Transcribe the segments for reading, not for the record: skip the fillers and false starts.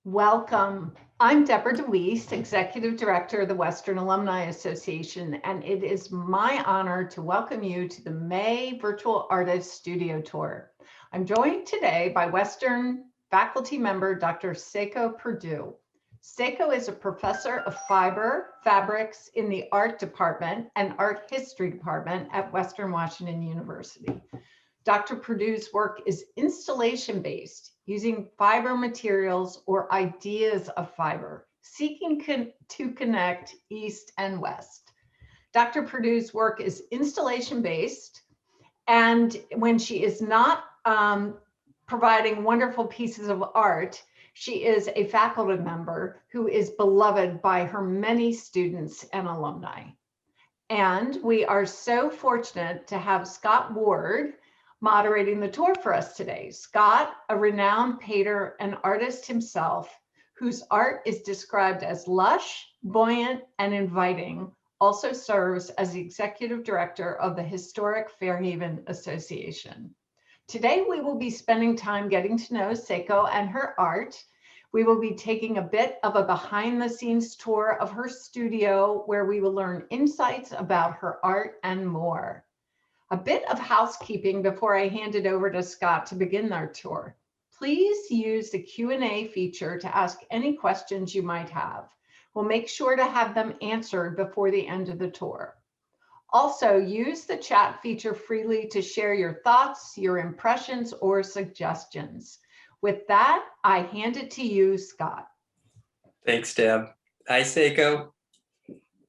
Welcome. I'm Deborah DeWeese, Executive Director of the Western Alumni Association, and it is my honor to welcome you to the May Virtual Artist Studio Tour. I'm joined today by Western faculty member, Dr. Seiko Purdue. Seiko is a professor of fiber fabrics in the art department and art history department at Western Washington University. Dr. Purdue's work is installation-based, using fiber materials or ideas of fiber, seeking to connect East and West. Dr. Purdue's work is installation-based, and when she is not providing wonderful pieces of art, she is a faculty member who is beloved by her many students and alumni. And we are so fortunate to have Scott Ward moderating the tour for us today. Scott, a renowned painter and artist himself, whose art is described as lush, buoyant, and inviting, also serves as the executive director of the historic Fairhaven Association. Today, we will be spending time getting to know Seiko and her art. We will be taking a bit of a behind-the-scenes tour of her studio, where we will learn insights about her art and more. A bit of housekeeping before I hand it over to Scott to begin our tour. Please use the Q&A feature to ask any questions you might have. We'll make sure to have them answered before the end of the tour. Also, use the chat feature freely to share your thoughts, your impressions, or suggestions. With that, I hand it to you, Scott. Thanks, Deb. Hi, Seiko.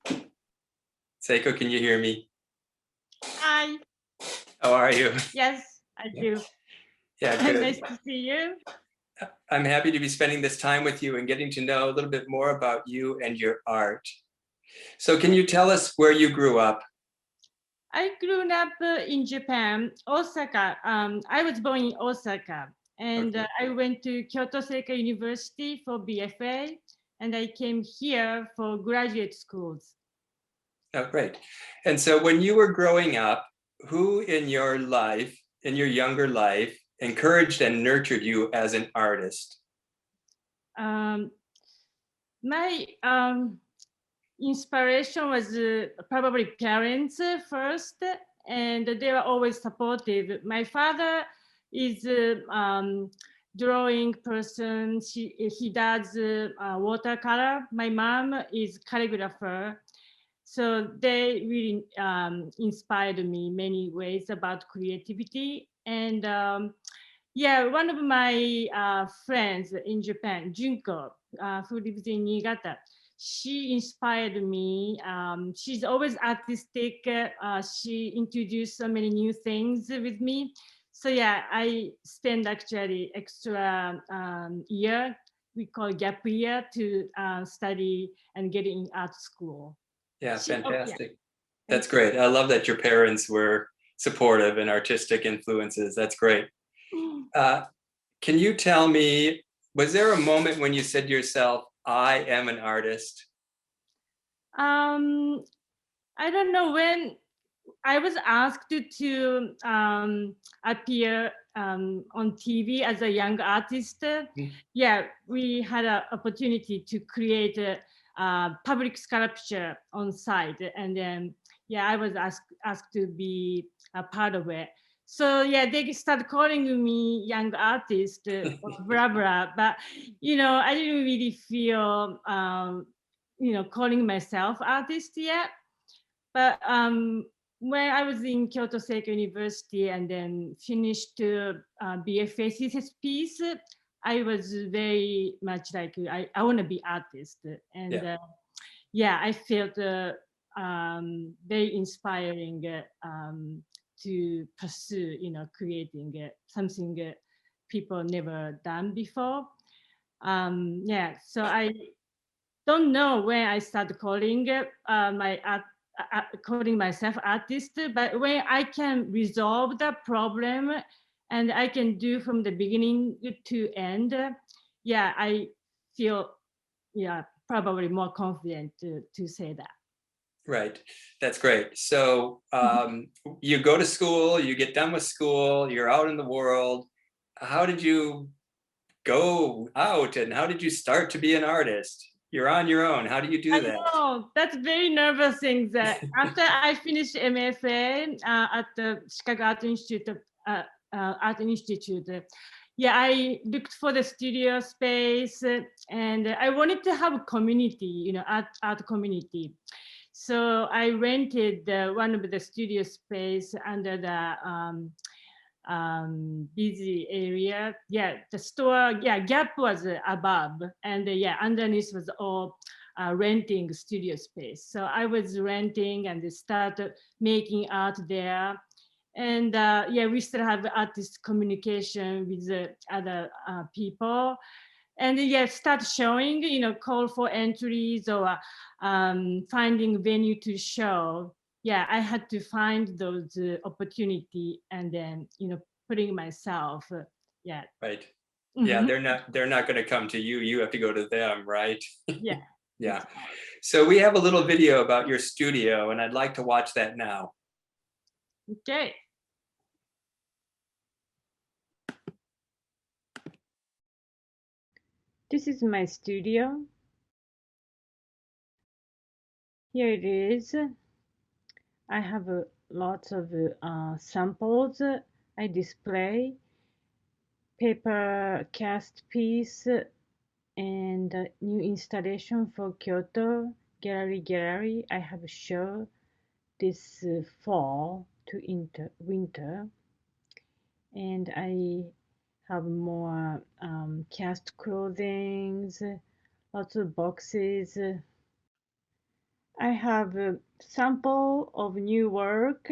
Seiko, can you hear me? Hi. How are you? Yes, I do. Yeah, good. Nice to see you. I'm happy to be spending this time with you and getting to know a little bit more about you and your art. So can you tell us where you grew up? I grew up in Japan, Osaka. I was born in Osaka, and Okay. I went to Kyoto Seika University for BFA, and I came here for graduate schools. Oh, great. And so when you were growing up, who in your life, in your younger life, encouraged and nurtured you as an artist? My inspiration was probably parents first, and they were always supportive. My father is a drawing person. He does watercolor. My mom is calligrapher. So they really inspired me in many ways about creativity. And yeah, one of my friends in Japan, Junko, who lives in Niigata, she inspired me. She's always artistic. She introduced so many new things with me. So yeah, I spent actually extra year, we call gap year, to study and get in art school. Yeah, fantastic. Yeah. That's great. I love that your parents were supportive and artistic influences. That's great. Can you tell me, was there a moment when you said to yourself, I am an artist? I don't know, when I was asked to appear on TV as a young artist. Yeah, we had an opportunity to create a public sculpture on site, and then yeah, I was asked to be a part of it. So yeah, they started calling me young artist, blah blah. But you know, I didn't really feel calling myself artist yet. But when I was in Kyoto Seika University and then finished BFA thesis piece, I was very much like, I want to be artist. And yeah, I felt very inspiring to pursue, creating something people never done before. Yeah, so I don't know when I started calling my art, calling myself artist, but when I can resolve the problem and I can do from the beginning to end, yeah, I feel probably more confident to say that. Right. That's great. So you go to school, you get done with school, you're out in the world. How did you go out, and how did you start to be an artist? You're on your own. How do you do I that? know that's very nervous thing. That after I finished MFA at the Chicago Art Institute, yeah, I looked for the studio space, and I wanted to have a community, art community. So I rented one of the studio space under the busy area. Yeah, the store, yeah, Gap was above, and yeah, underneath was all renting studio space. So I was renting and started making art there. And yeah, we still have artist communication with the other people. And yeah, start showing, call for entries or finding venue to show. Yeah, I had to find those opportunity and then, putting myself, yeah. Right. Yeah, Mhm. they're not going to come to you. You have to go to them, right? Yeah. Yeah. So we have a little video about your studio, and I'd like to watch that now. Okay. This is my studio. Here it is. I have lots of samples I display, paper cast piece, and new installation for Kyoto Gallery. I have a show this fall to winter, and I have more cast clothings, lots of boxes. I have a sample of new work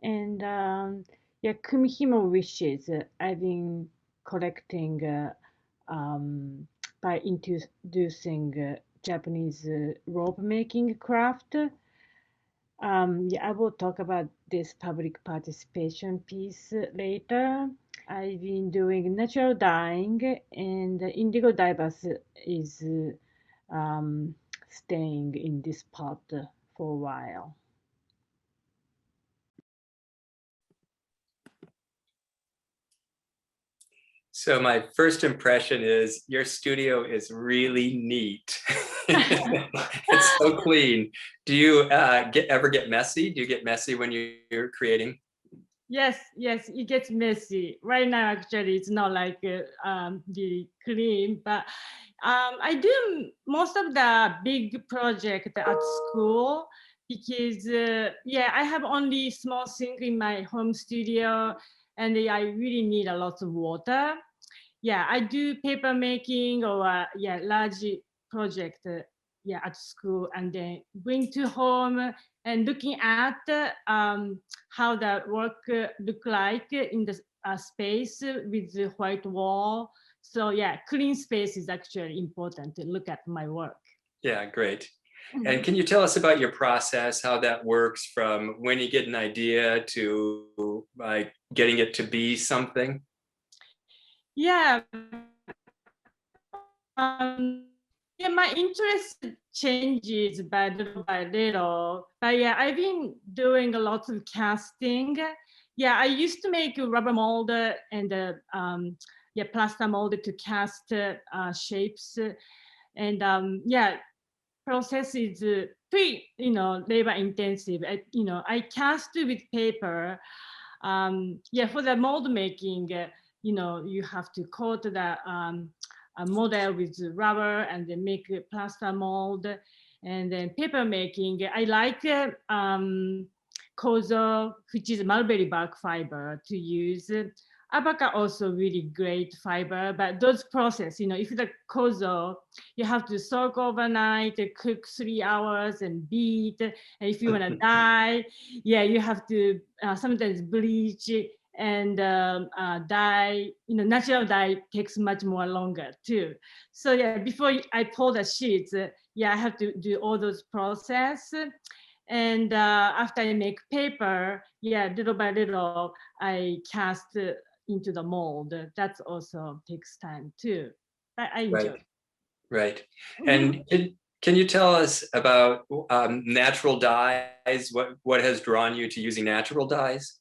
and yeah, Kumihimo wishes. I've been collecting by introducing Japanese rope making craft. Yeah, I will talk about this public participation piece later. I've been doing natural dyeing, and indigo dye bus is um, staying in this pot for a while. So my first impression is your studio is really neat. It's so clean. Do you ever get messy? Do you get messy when you're creating? Yes, it gets messy. Right now, actually, it's not like the clean, but I do most of the big project at school because yeah, I have only small sink in my home studio, and I really need a lot of water. Yeah, I do paper making or yeah, large project yeah, at school, and then bring to home and looking at how that work look like in the space with the white wall. So yeah, clean space is actually important to look at my work. Yeah, great. And can you tell us about your process, how that works from when you get an idea to like getting it to be something? Yeah. Yeah, my interest changes by little. But yeah, I've been doing a lot of casting. Yeah, I used to make a rubber mold and yeah, plaster mold to cast shapes. And yeah, process is pretty, labor intensive. I cast with paper. Yeah, for the mold making, you have to coat the a model with rubber and then make a plaster mold. And then paper making, I like kozo, which is mulberry bark fiber to use. Abaca also really great fiber, but those process, if the kozo, you have to soak overnight, cook 3 hours and beat. And if you want to dye, yeah, you have to sometimes bleach and dye. Natural dye takes much more longer too. So yeah, before I pull the sheets, yeah, I have to do all those process. And after I make paper, yeah, little by little, I cast into the mold. That also takes time too. I enjoy. Right, right. And can you tell us about natural dyes? What has drawn you to using natural dyes?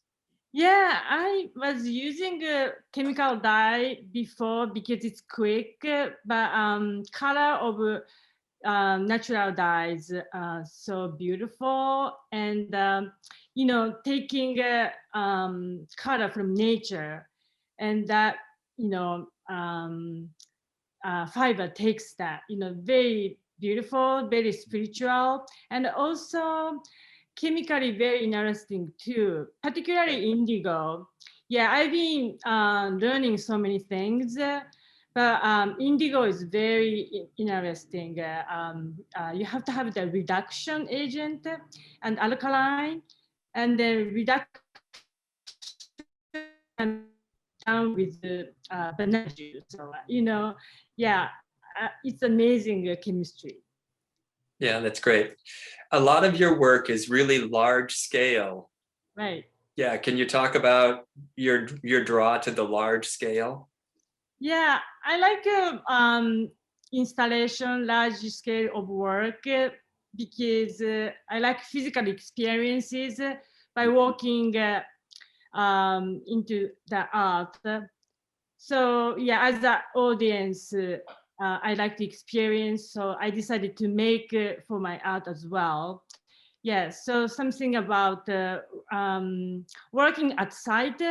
Yeah, I was using a chemical dye before because it's quick, but color of natural dyes so beautiful, and taking color from nature, and that you know fiber takes that very beautiful, very spiritual, and also chemically very interesting too, particularly indigo. Yeah, I've been learning so many things, but indigo is very interesting. You have to have the reduction agent and alkaline, and the reduction down with banana juice. So, yeah, it's amazing chemistry. Yeah, that's great. A lot of your work is really large scale. Right. Yeah, can you talk about your draw to the large scale? Yeah, I like installation, large scale of work because I like physical experiences by walking into the art. So yeah, as an audience, I like the experience. So I decided to make for my art as well. Yeah, so something about working at site,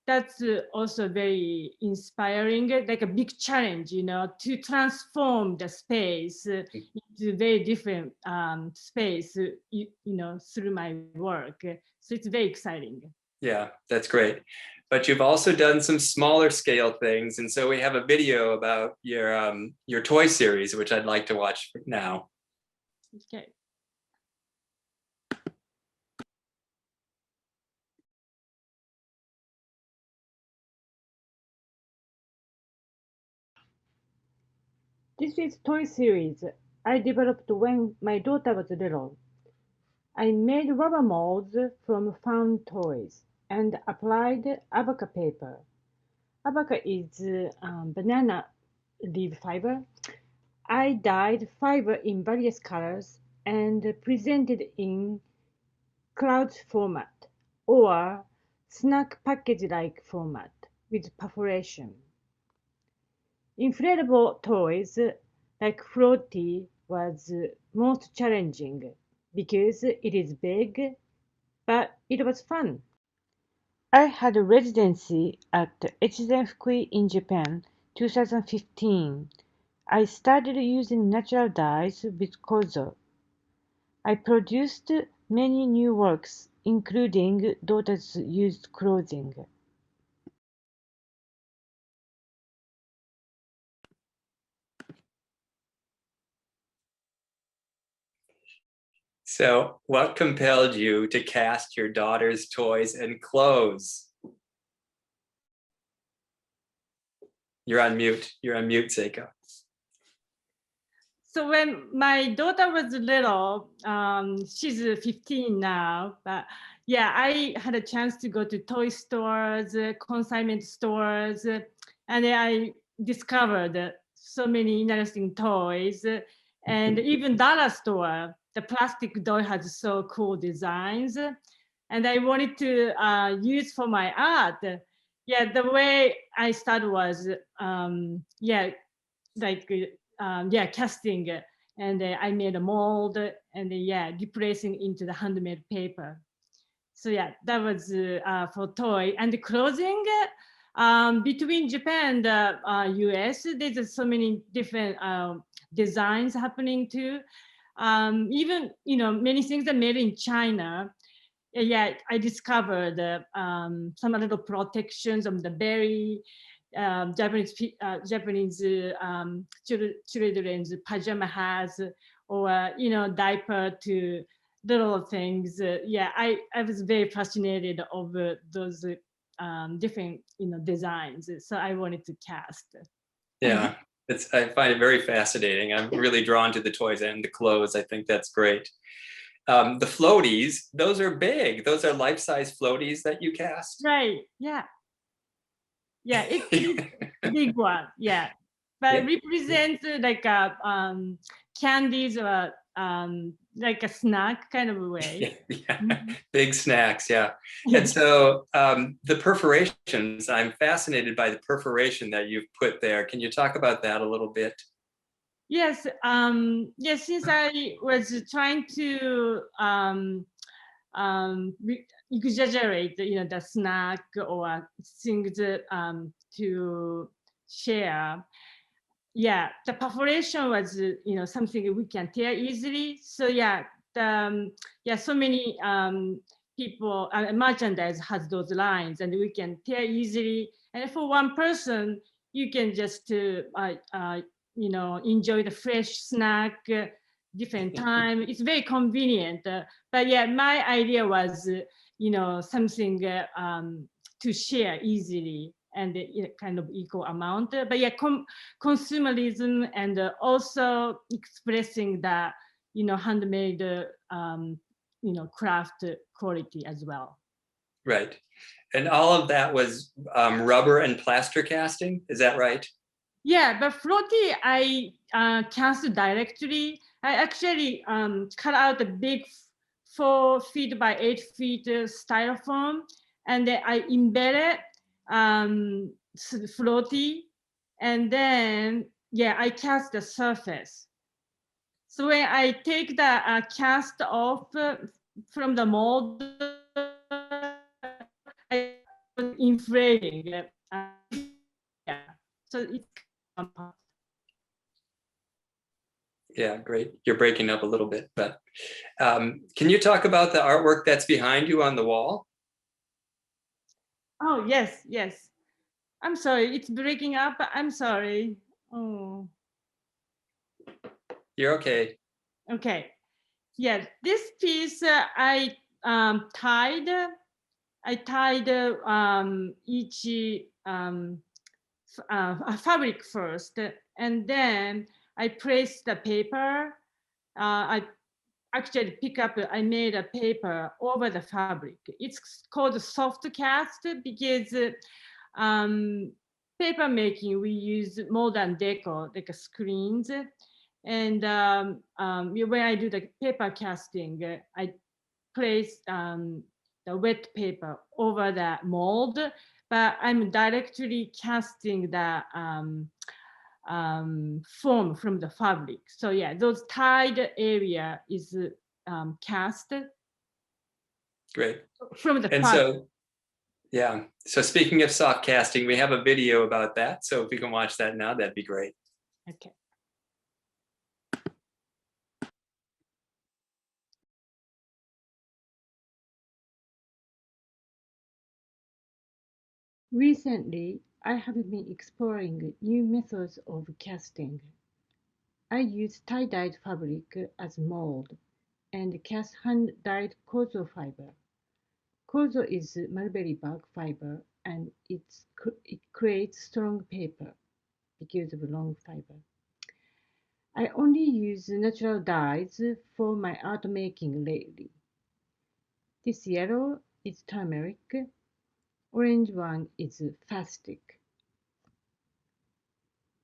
that's also very inspiring, like a big challenge, to transform the space into very different space, through my work. So it's very exciting. Yeah, that's great. But you've also done some smaller scale things. And so we have a video about your toy series, which I'd like to watch now. Okay. This is toy series I developed when my daughter was little. I made rubber molds from found toys and applied abaca paper. Abaca is banana leaf fiber. I dyed fiber in various colors and presented in clouds format or snack package-like format with perforation. Inflatable toys like Floaty was most challenging because it is big, but it was fun. I had a residency at Echizen Fukui in Japan 2015. I started using natural dyes with Kozo. I produced many new works, including daughter's used clothing. So what compelled you to cast your daughter's toys and clothes? You're on mute. You're on mute, Seiko. So when my daughter was little, she's 15 now, but yeah, I had a chance to go to toy stores, consignment stores, and I discovered so many interesting toys, and even dollar store, the plastic doll has so cool designs, and I wanted to use for my art. Yeah, the way I started was, like casting, and I made a mold, and replacing into the handmade paper. So yeah, that was for toy and the clothing. Between Japan and the US, there's so many different designs happening too. Even many things are made in China. Yeah, I discovered some little protections of the berry, Japanese children's pajama hats, or diaper to little things. I was very fascinated over those different designs. So I wanted to cast. Yeah, I find it very fascinating. I'm really drawn to the toys and the clothes. I think that's great. The floaties, those are big. Those are life-size floaties that you cast. Right. Yeah. Yeah, it's a big one. Yeah, but Yeah. represents like candies or like a snack kind of way. Yeah. Big snacks, yeah. And so the perforations, I'm fascinated by the perforation that you've put there. Can you talk about that a little bit? Yes, yes, since I was trying to exaggerate, the snack or things to share. Yeah, the perforation was, something we can tear easily. So yeah, so many people, merchandise has those lines, and we can tear easily. And for one person, you can just, enjoy the fresh snack, different time. It's very convenient. But yeah, my idea was, something to share easily and kind of equal amount. But yeah, consumerism and also expressing that, handmade, craft quality as well. Right. And all of that was rubber and plaster casting, is that right? Yeah, but floaty, I cast directly. I actually cut out a big 4 feet by 8 feet styrofoam, and then I embedded floaty, and then I cast the surface. So when I take the cast off from the mold, I was inflating. Yeah, so it's compact. Yeah, great. You're breaking up a little bit, but can you talk about the artwork that's behind you on the wall? Oh, yes. I'm sorry, it's breaking up. I'm sorry. Oh, You're okay. okay. Yeah, this piece I tied. I tied each fabric first, and then I placed the paper. I actually I made a paper over the fabric. It's called soft cast because paper making, we use modern decor, like screens. And when I do the paper casting, I place the wet paper over the mold, but I'm directly casting the foam from the fabric. So yeah, those tied area is cast Great. from the And fabric. so, yeah. So speaking of soft casting, we have a video about that. So if we can watch that now, that'd be great. Okay. Recently, I have been exploring new methods of casting. I use tie-dyed fabric as mold and cast hand-dyed kozo fiber. Kozo is mulberry bark fiber, and it creates strong paper because of long fiber. I only use natural dyes for my art making lately. This yellow is turmeric, orange one is fastic.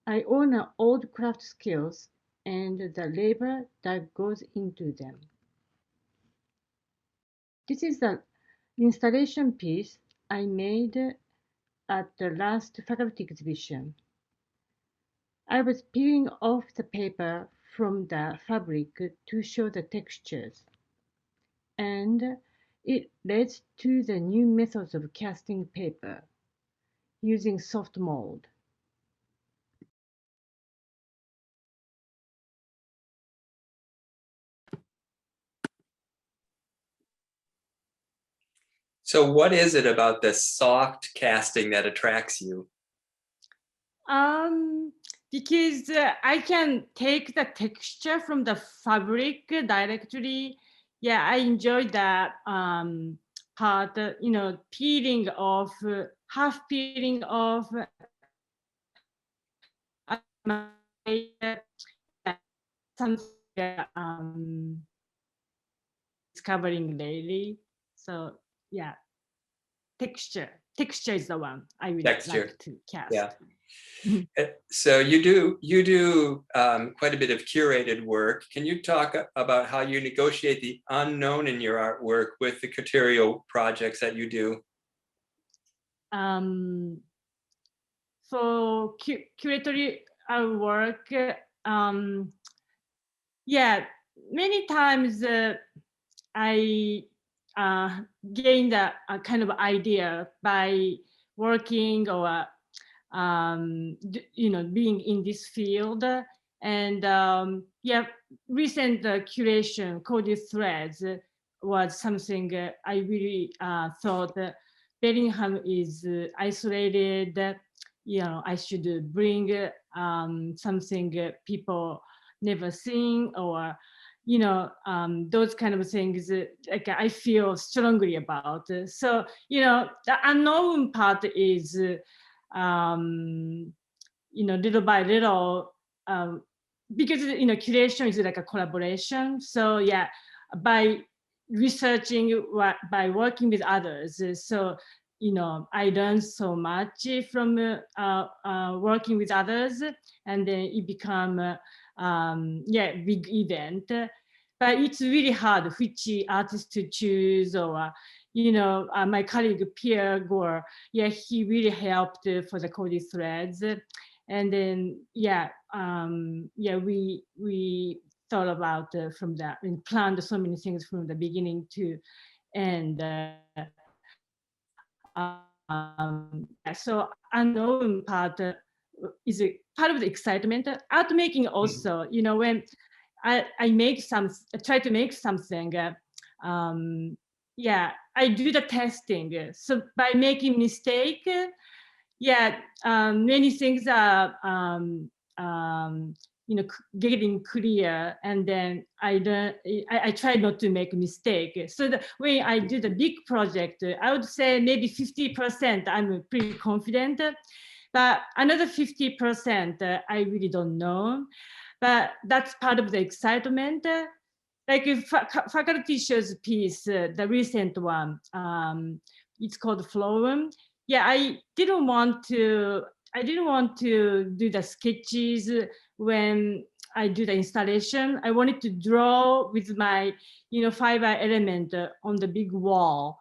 I own old craft skills and the labor that goes into them. This is the installation piece I made at the last faculty exhibition. I was peeling off the paper from the fabric to show the textures, and it led to the new methods of casting paper using soft mold. So what is it about the soft casting that attracts you? Because I can take the texture from the fabric directly. Yeah, I enjoy that part, peeling off, half peeling off. Something discovering lately. So yeah, texture texture is the one I really Texture. like to cast. Yeah. So you do quite a bit of curated work. Can you talk about how you negotiate the unknown in your artwork with the curatorial projects that you do? For curatory work, yeah, many times I gained a kind of idea by working or being in this field. And yeah, recent curation coded threads was something I really thought Bellingham is isolated. I should bring something people never seen, or those kind of things like I feel strongly about. So the unknown part is little by little, because curation is like a collaboration. So yeah, by researching, by working with others, so I learned so much from working with others, and then it become big event. But it's really hard which artist to choose, or my colleague Pierre Gour, yeah, he really helped for the coded threads. And then we thought about from that and planned so many things from the beginning to end. So unknown part is a part of the excitement. Art making also, when I try to make something, I do the testing. So by making mistake, many things are getting clear, and then I try not to make a mistake. So when I do the big project, I would say maybe 50% I'm pretty confident, but another 50% I really don't know. But that's part of the excitement. Like if faculty shows piece, the recent one, it's called Flowum. Yeah, I didn't want to do the sketches when I do the installation. I wanted to draw with my, fiber element on the big wall.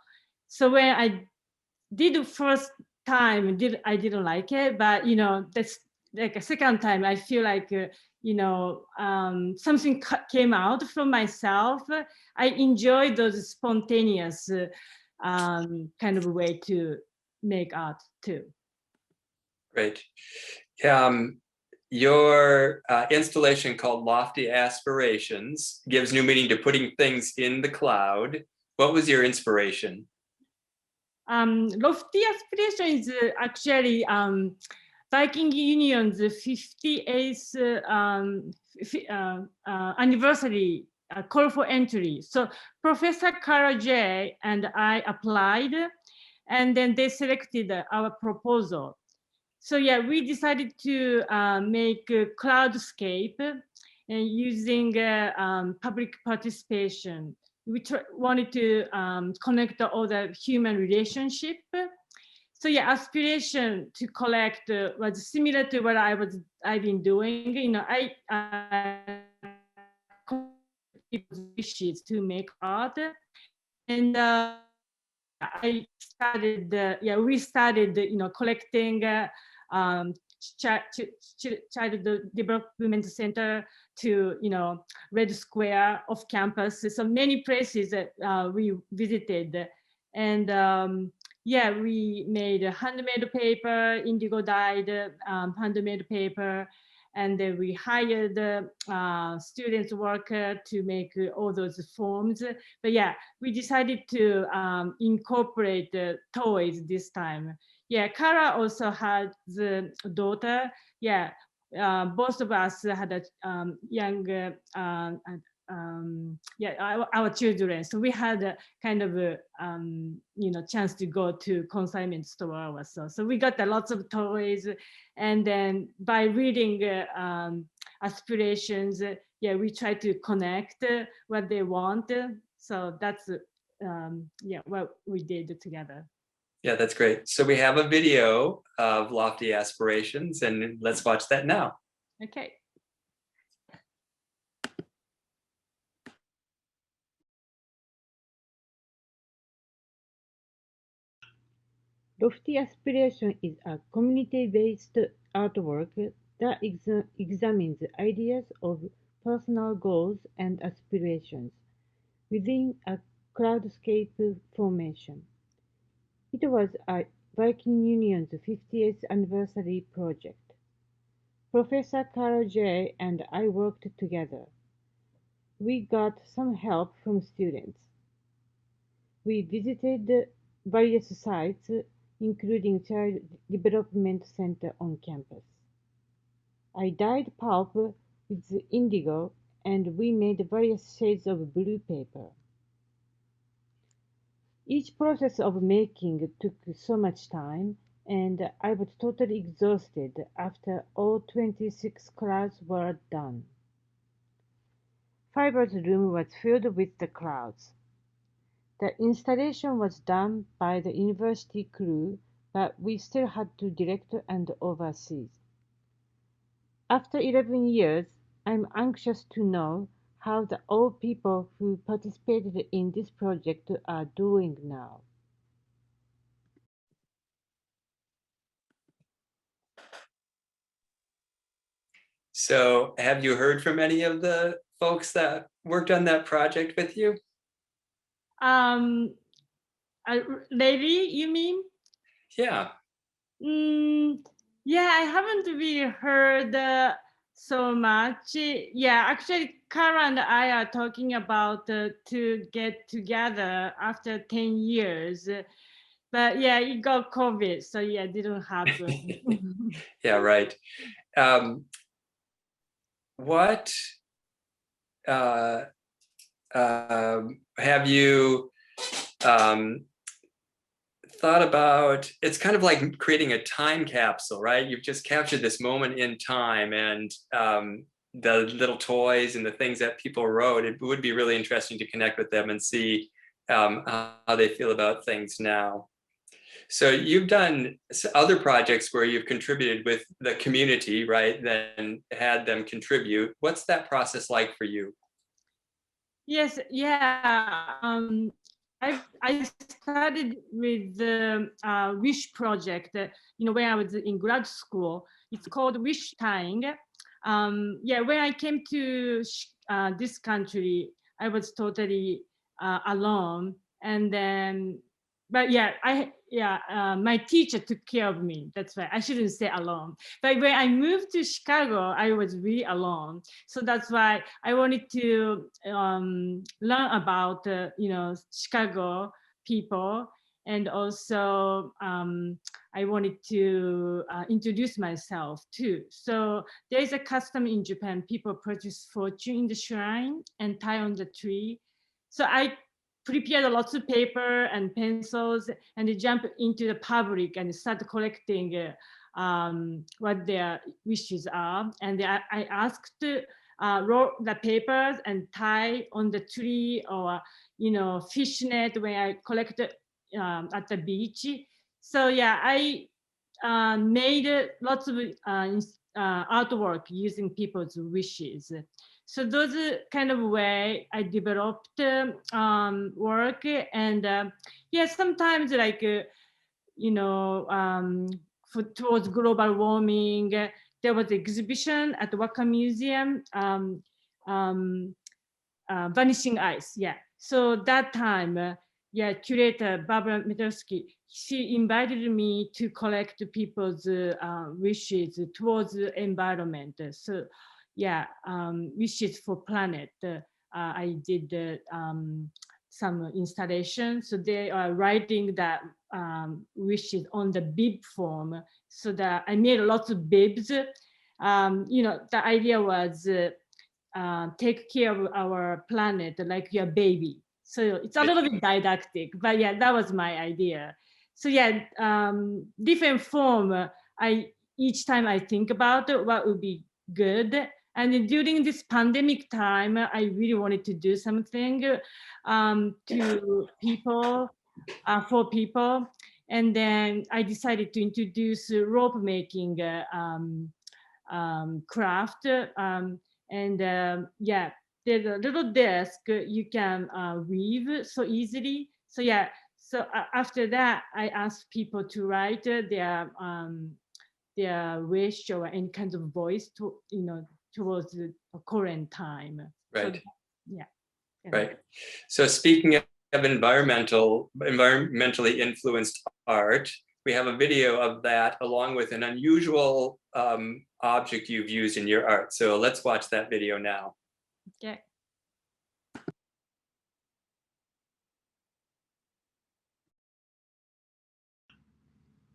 So when I did the first time, I didn't like it, but that's like a second time. I feel like something came out from myself. I enjoy those spontaneous kind of way to make art too. Great. Your installation called Lofty Aspirations gives new meaning to putting things in the cloud. What was your inspiration? Lofty Aspiration is actually Viking Union's 58th anniversary call for entry. So Professor Kara J and I applied, and then they selected our proposal. So yeah, we decided to make a cloudscape and using public participation. We wanted to connect all the human relationship. So yeah, aspiration to collect was similar to what I've been doing. I wishes to make art, and I started. We started. Collecting. Child Development Center to Red Square off campus. So many places that we visited, and we made handmade paper, indigo dyed handmade paper, and then we hired students worker to make all those forms. But yeah, we decided to incorporate toys this time. Yeah, Kara also had the daughter. Yeah, both of us had a young, our children. So we had a kind of a, chance to go to consignment store also. So we got lots of toys, and then by reading aspirations, we try to connect what they want. So that's what we did together. Yeah, that's great. So we have a video of Lofty Aspirations, and let's watch that now. Okay. Dufty Aspiration is a community-based artwork that examines ideas of personal goals and aspirations within a cloudscape formation. It was a Viking Union's 50th anniversary project. Professor Carol J. and I worked together. We got some help from students. We visited various sites, including Child Development Center on campus. I dyed pulp with indigo, and we made various shades of blue paper. Each process of making took so much time, and I was totally exhausted after all 26 clouds were done. Fiber's room was filled with the clouds. The installation was done by the university crew, but we still had to direct and oversee. After 11 years, I'm anxious to know how the old people who participated in this project are doing now. So have you heard from any of the folks that worked on that project with you? Lately, you mean? Yeah. Yeah, I haven't really heard so much. Yeah, actually, Kara and I are talking about to get together after 10 years. But yeah, it got COVID, so yeah, it didn't happen. Yeah, right. What have you thought about? It's kind of like creating a time capsule, right? You've just captured this moment in time, and the little toys and the things that people wrote. It would be really interesting to connect with them and see how they feel about things now. So you've done other projects where you've contributed with the community, right? Then had them contribute. What's that process like for you? Yes, yeah. I started with the Wish project, when I was in grad school. It's called Wish tying. Yeah, when I came to this country, I was totally alone. And then, but yeah, my teacher took care of me. That's why I shouldn't say alone. But when I moved to Chicago, I was really alone. So that's why I wanted to learn about, Chicago people. And also I wanted to introduce myself too. So there is a custom in Japan. People purchase fortune in the shrine and tie on the tree. So I prepared lots of paper and pencils, and they jump into the public and start collecting what their wishes are. And I asked to roll the papers and tie on the tree, or fishnet when I collected at the beach. So yeah, I made lots of artwork using people's wishes. So those are kind of way I developed work. And yeah, sometimes like towards global warming, there was an exhibition at the Waka Museum, Vanishing Ice. Yeah, so that time, curator Barbara Metelski, she invited me to collect people's wishes towards the environment. So yeah, wishes for planet. I did some installation. So they are writing that wishes on the bib form. So that I made lots of bibs. The idea was take care of our planet like your baby. So it's a little bit didactic, but yeah, that was my idea. So yeah, different form. Each time I think about what would be good. And during this pandemic time, I really wanted to do something to people, for people. And then I decided to introduce rope making craft. Yeah, there's a little desk you can weave so easily. So yeah, so after that, I asked people to write their wish or any kind of voice to, towards the current time. Right. So, yeah. Right. So speaking of environmentally influenced art, we have a video of that along with an unusual object you've used in your art. So let's watch that video now. Okay.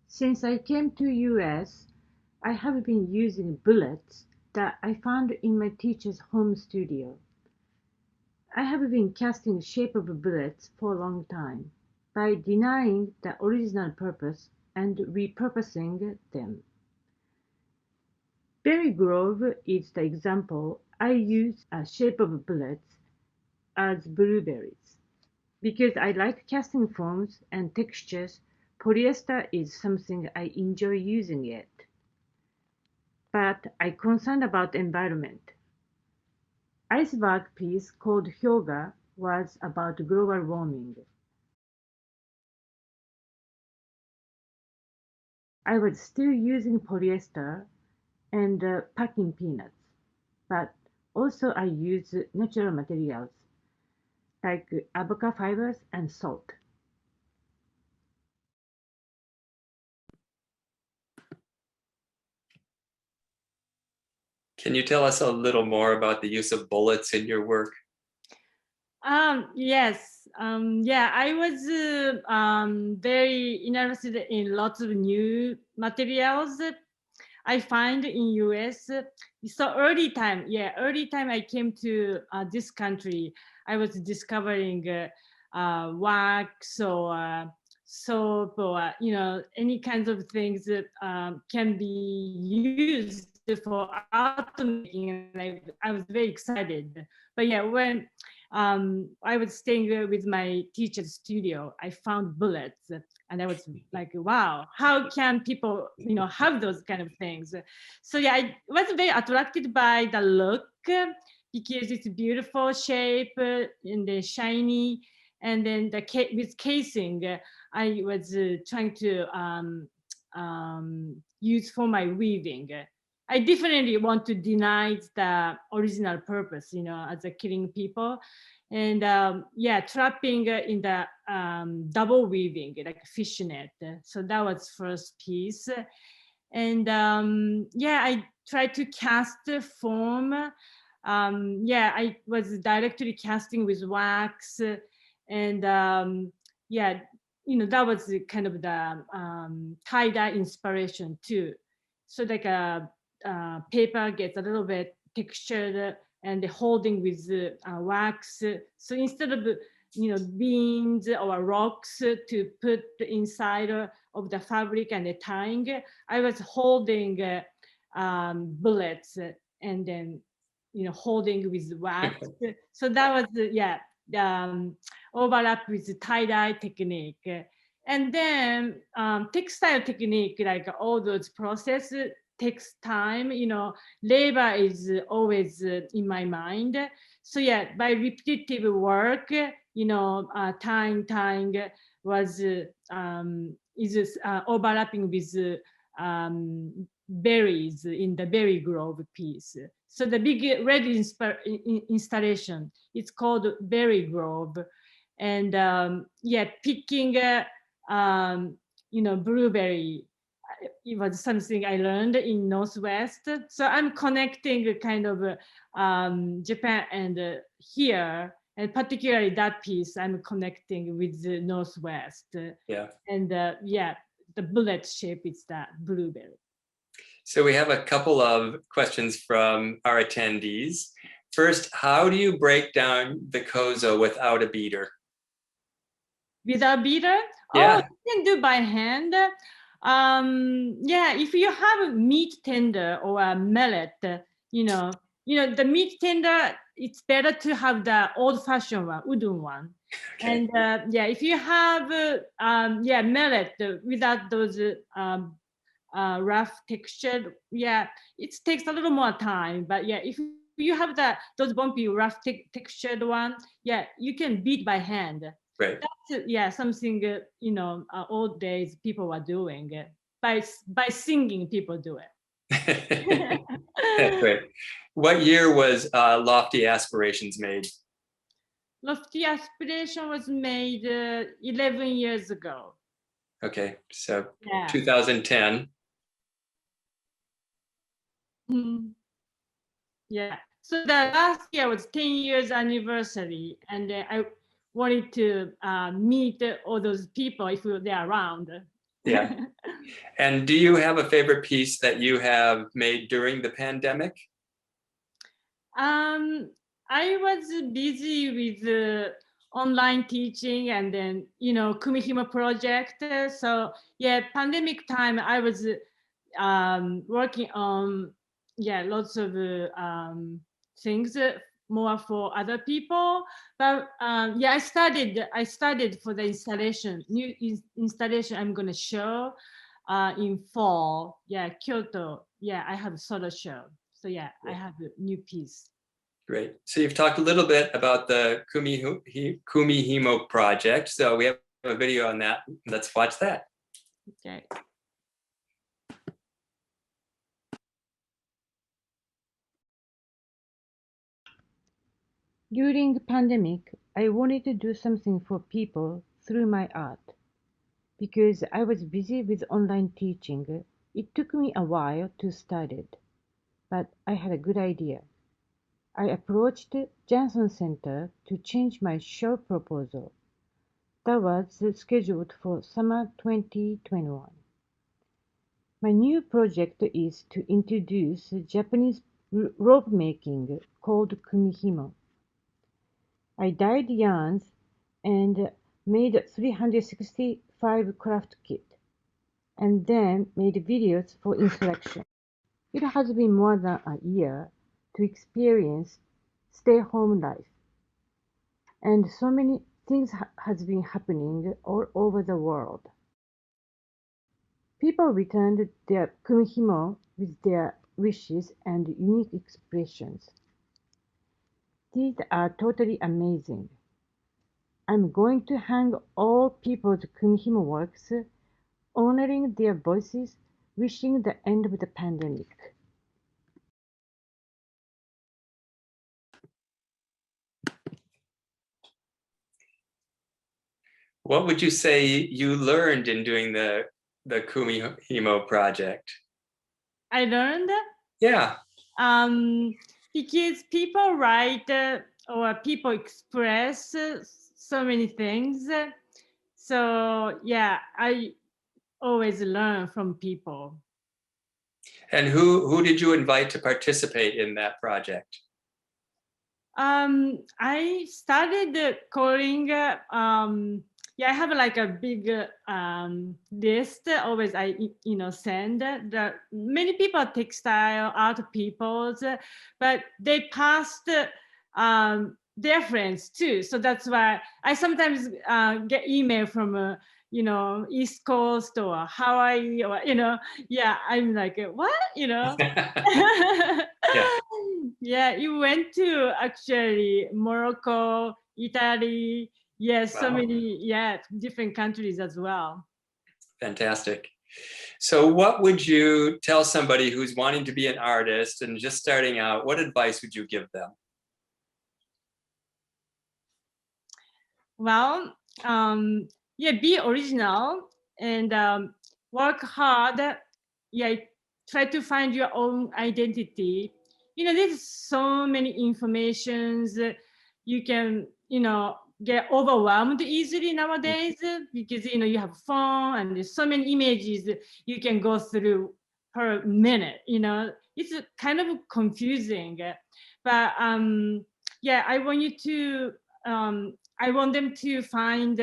Since I came to US, I have been using bullets that I found in my teacher's home studio. I have been casting shape of bullets for a long time by denying the original purpose and repurposing them. Berry Grove is the example. I use a shape of bullets as blueberries. Because I like casting forms and textures, polyester is something I enjoy using it. But I'm concerned about environment. Iceberg piece called Hyoga was about global warming. I was still using polyester and packing peanuts, but also I use natural materials like avocado fibers and salt. Can you tell us a little more about the use of bullets in your work? Yes. Yeah, I was very interested in lots of new materials I find in US. So early time I came to this country, I was discovering wax or soap or any kinds of things that can be used for art making, and I was very excited. But yeah, when I was staying with my teacher's studio, I found bullets, and I was like, wow, how can people have those kind of things? So yeah, I was very attracted by the look because it's a beautiful shape and the shiny, and then with casing I was trying to use for my weaving. I definitely want to deny the original purpose, as a killing people. And yeah, trapping in the double weaving, like fishnet. So that was first piece. And yeah, I tried to cast the form. Yeah, I was directly casting with wax. And yeah, that was kind of the tie-dye inspiration too. So like a paper gets a little bit textured and the holding with wax. So instead of beans or rocks to put inside of the fabric and the tying, I was holding bullets and then holding with wax. So that was yeah, overlap with the tie-dye technique. And then textile technique, like all those processes takes time, labor is always in my mind. So yeah, by repetitive work, tying was is overlapping with berries in the Berry Grove piece. So the big red installation, it's called Berry Grove. And yeah, picking blueberry, it was something I learned in Northwest. So I'm connecting kind of Japan and here, and particularly that piece I'm connecting with the Northwest. Yeah. And yeah, the bullet shape is that blueberry. So we have a couple of questions from our attendees. First, how do you break down the kozo without a beater? Without beater? Yeah. Oh, you can do by hand. Yeah, if you have a meat tender or a mallet, the meat tender, it's better to have the old-fashioned one, wooden one. Okay. And if you have millet without those rough textured, it takes a little more time. But if you have those bumpy rough textured one, you can beat by hand. Right. That's something old days people were doing. By singing, people do it. That's great. What year was Lofty Aspirations made? Dufty Aspiration was made 11 years ago. Okay, so 2010. Yeah. So the last year was 10 years anniversary, and I wanted to meet all those people if they're around. Yeah. And do you have a favorite piece that you have made during the pandemic? I was busy with online teaching and then, Kumihimo project. So pandemic time, I was working on, lots of things more for other people. But I studied for the new installation I'm going to show in fall. Kyoto. I have a solo show. So I have a new piece. Great. So you've talked a little bit about the Kumihimo project. So we have a video on that. Let's watch that. Okay. During the pandemic, I wanted to do something for people through my art. Because I was busy with online teaching, it took me a while to start it. But I had a good idea. I approached Janson Center to change my show proposal. That was scheduled for summer 2021. My new project is to introduce Japanese rope making called kumihimo. I dyed yarns and made 365 craft kit, and then made videos for instruction. It has been more than a year to experience stay-home life, and so many things has been happening all over the world. People returned their kumihimo with their wishes and unique expressions. These are totally amazing. I'm going to hang all people's kumihimo works, honoring their voices, wishing the end of the pandemic. What would you say you learned in doing the Kumihimo project? I learned. Yeah. Because people write or people express so many things. So I always learn from people. And who did you invite to participate in that project? I started calling. I have like a big list. Always I send. Many people textile art people, but they passed their friends too. So that's why I sometimes get email from East Coast or Hawaii or I'm like what you went to actually Morocco, Italy. Yes, so many, different countries as well. Fantastic. So what would you tell somebody who's wanting to be an artist and just starting out? What advice would you give them? Well, be original and work hard. Try to find your own identity. There's so many informations. You can, get overwhelmed easily nowadays because you have phone and there's so many images you can go through per minute. It's kind of confusing, but I want you to I want them to find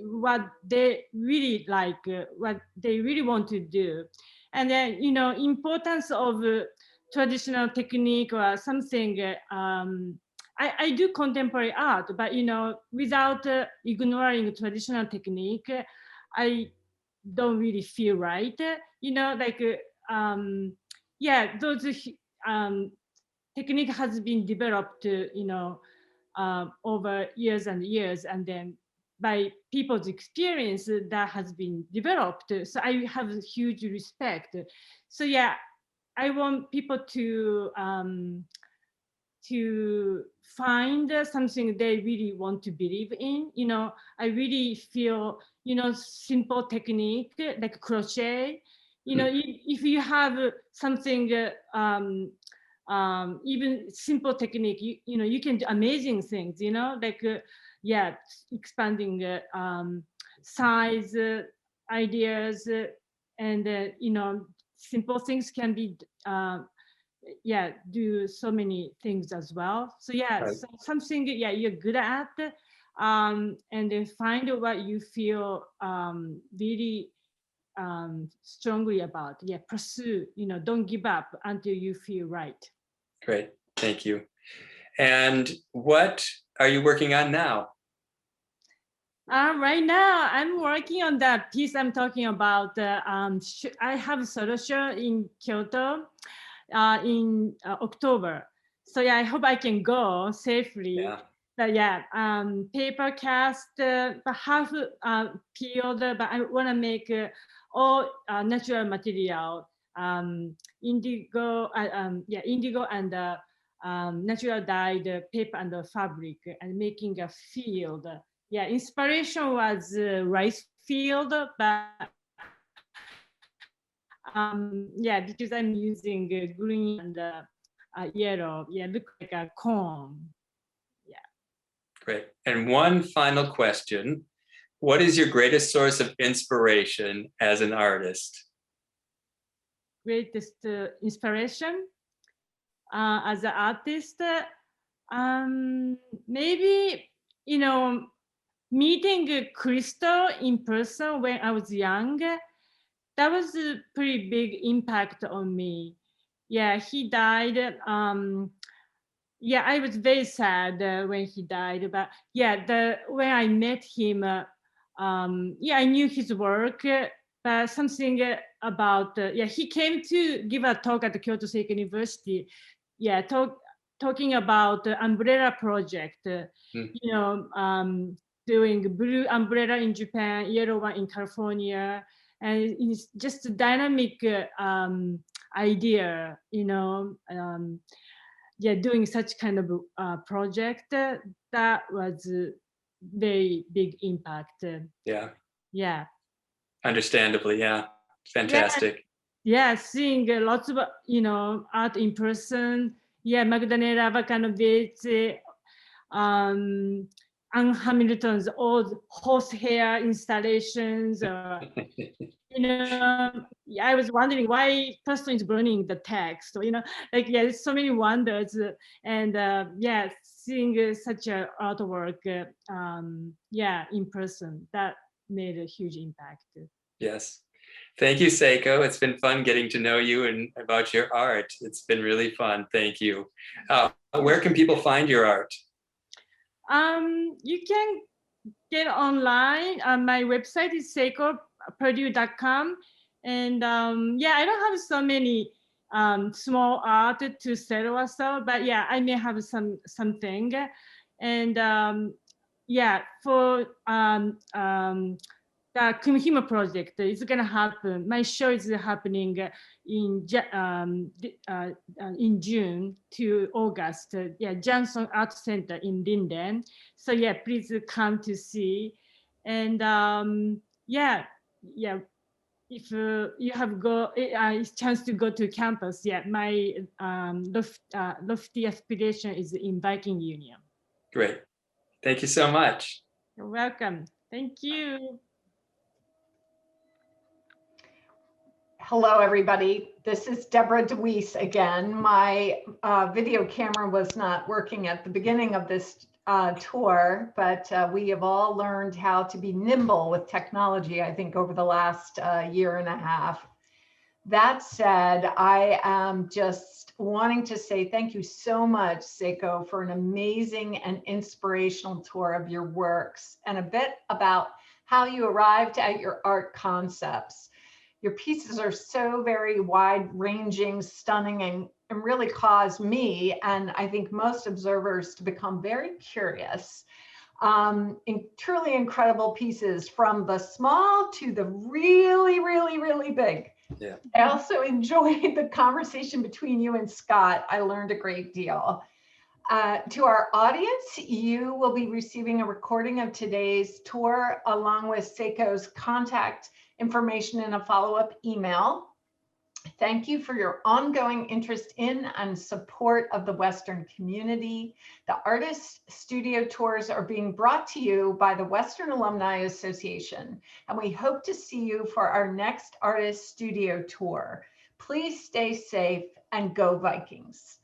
what they really like, what they really want to do, and then importance of traditional technique or something. I do contemporary art, but without ignoring traditional technique, I don't really feel right. Like those technique has been developed, over years and years, and then by people's experience that has been developed. So I have huge respect. So yeah, I want people to find something they really want to believe in. I really feel, simple technique like crochet, if you have something, even simple technique, you can do amazing things, like, expanding size, ideas, and, simple things can be, do so many things as well. So Right. so something you're good at, and then find what you feel really strongly about. Pursue, don't give up until you feel right. Great, thank you. And what are you working on now? Right now, I'm working on that piece I'm talking about. I have a solo show in Kyoto in October. So I hope I can go safely. Yeah. But paper cast, but half peeled, but I want to make all natural material, indigo, indigo and natural dyed paper and fabric, and making a field. Inspiration was rice field, but because I'm using green and yellow, look like a corn. Great. And one final question. What is your greatest source of inspiration as an artist? Greatest inspiration as an artist? Maybe, meeting Crystal in person when I was young. That was a pretty big impact on me. He died. I was very sad when he died. But when I met him, I knew his work, but something about he came to give a talk at the Kyoto Seika University. Talking about the umbrella project. Doing blue umbrella in Japan, yellow one in California. And it's just a dynamic idea, doing such kind of project that was a very big impact. Understandably, fantastic. Seeing lots of art in person. Magdalena Vacanovic, Anne Hamilton's old horsehair installations. I was wondering why person is burning the text. There's so many wonders, and seeing such a artwork, in person, that made a huge impact. Yes. Thank you, Seiko. It's been fun getting to know you and about your art. It's been really fun. Thank you. Where can people find your art? You can get online. My website is seikopurdue.com. And I don't have so many small art to sell or so, but I may have something. And for the Kumihimo project is going to happen. My show is happening in June to August. Johnson Art Center in Linden. So please come to see. And if you have a chance to go to campus, my Dufty Aspiration is inviting you. Great. Thank you so much. You're welcome. Thank you. Hello, everybody. This is Deborah DeWeese again. My video camera was not working at the beginning of this tour, but we have all learned how to be nimble with technology, I think, over the last year and a half. That said, I am just wanting to say thank you so much, Seiko, for an amazing and inspirational tour of your works and a bit about how you arrived at your art concepts. Your pieces are so very wide-ranging, stunning, and really cause me, and I think most observers, to become very curious. Truly incredible pieces, from the small to the really, really, really big. Yeah. I also enjoyed the conversation between you and Scott. I learned a great deal. To our audience, you will be receiving a recording of today's tour along with Seiko's contact information in a follow-up email. Thank you for your ongoing interest in and support of the Western community. The artist studio tours are being brought to you by the Western Alumni Association, and we hope to see you for our next artist studio tour. Please stay safe and go Vikings.